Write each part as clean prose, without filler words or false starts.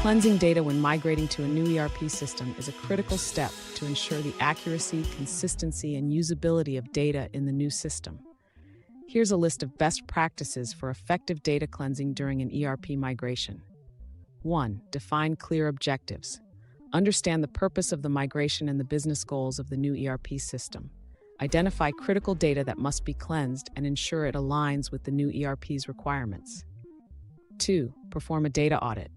Cleansing data when migrating to a new ERP system is a critical step to ensure the accuracy, consistency, and usability of data in the new system. Here's a list of best practices for effective data cleansing during an ERP migration. 1. Define clear objectives. Understand the purpose of the migration and the business goals of the new ERP system. Identify critical data that must be cleansed and ensure it aligns with the new ERP's requirements. 2. Perform a data audit.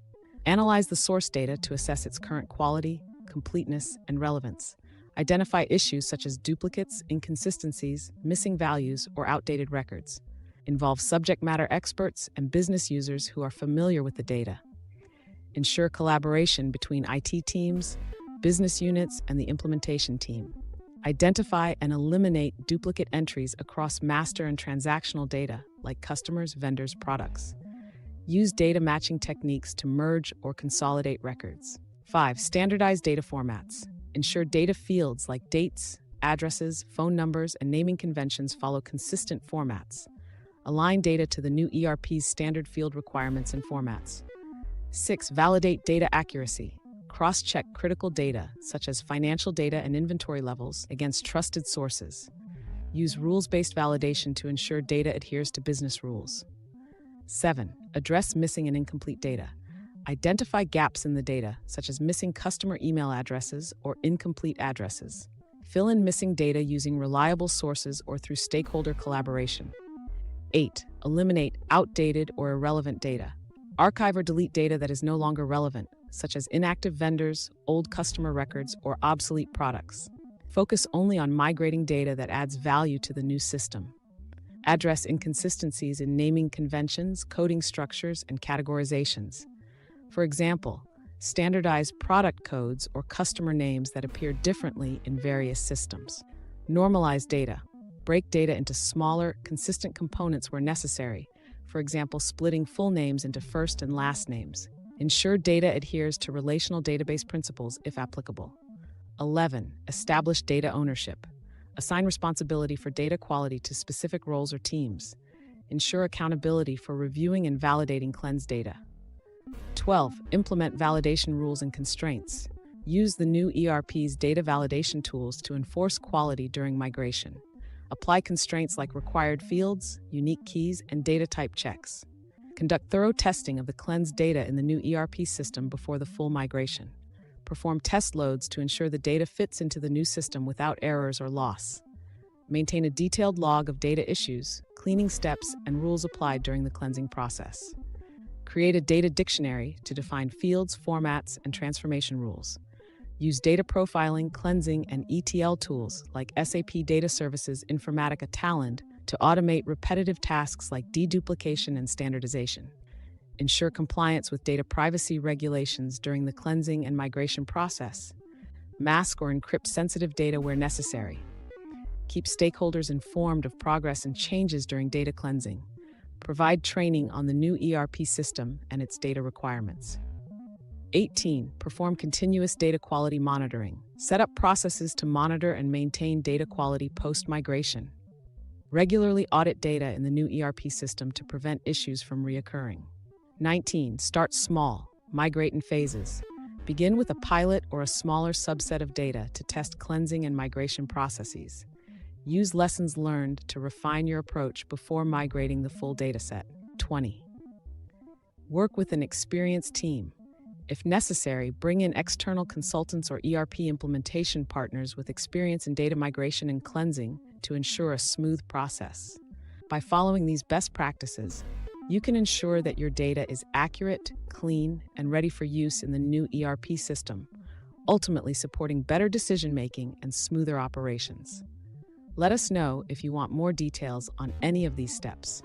Analyze the source data to assess its current quality, completeness, and relevance. Identify issues such as duplicates, inconsistencies, missing values, or outdated records. Involve subject matter experts and business users who are familiar with the data. Ensure collaboration between IT teams, business units, and the implementation team. Identify and eliminate duplicate entries across master and transactional data, like customers, vendors, products. Use data matching techniques to merge or consolidate records. 5. Standardize data formats. Ensure data fields like dates, addresses, phone numbers, and naming conventions follow consistent formats. Align data to the new ERP's standard field requirements and formats. 6. Validate data accuracy. Cross-check critical data, such as financial data and inventory levels, against trusted sources. Use rules-based validation to ensure data adheres to business rules. 7. Address missing and incomplete data. Identify gaps in the data, such as missing customer email addresses or incomplete addresses. Fill in missing data using reliable sources or through stakeholder collaboration. 8. Eliminate outdated or irrelevant data. Archive or delete data that is no longer relevant, such as inactive vendors, old customer records, or obsolete products. Focus only on migrating data that adds value to the new system. Address inconsistencies in naming conventions, coding structures, and categorizations. For example, standardize product codes or customer names that appear differently in various systems. Normalize data. Break data into smaller, consistent components where necessary, for example, splitting full names into first and last names. Ensure data adheres to relational database principles if applicable. 11. Establish data ownership. Assign responsibility for data quality to specific roles or teams. Ensure accountability for reviewing and validating cleansed data. 12. Implement validation rules and constraints. Use the new ERP's data validation tools to enforce quality during migration. Apply constraints like required fields, unique keys, and data type checks. Conduct thorough testing of the cleansed data in the new ERP system before the full migration. Perform test loads to ensure the data fits into the new system without errors or loss. Maintain a detailed log of data issues, cleaning steps, and rules applied during the cleansing process. Create a data dictionary to define fields, formats, and transformation rules. Use data profiling, cleansing, and ETL tools like SAP Data Services Informatica Talend to automate repetitive tasks like deduplication and standardization. Ensure compliance with data privacy regulations during the cleansing and migration process. Mask or encrypt sensitive data where necessary. Keep stakeholders informed of progress and changes during data cleansing. Provide training on the new ERP system and its data requirements. 18. Perform continuous data quality monitoring. Set up processes to monitor and maintain data quality post-migration. Regularly audit data in the new ERP system to prevent issues from reoccurring. 19. Start small. Migrate in phases. Begin with a pilot or a smaller subset of data to test cleansing and migration processes. Use lessons learned to refine your approach before migrating the full dataset. 20. Work with an experienced team. If necessary, bring in external consultants or ERP implementation partners with experience in data migration and cleansing to ensure a smooth process. By following these best practices, you can ensure that your data is accurate, clean, and ready for use in the new ERP system, ultimately supporting better decision-making and smoother operations. Let us know if you want more details on any of these steps.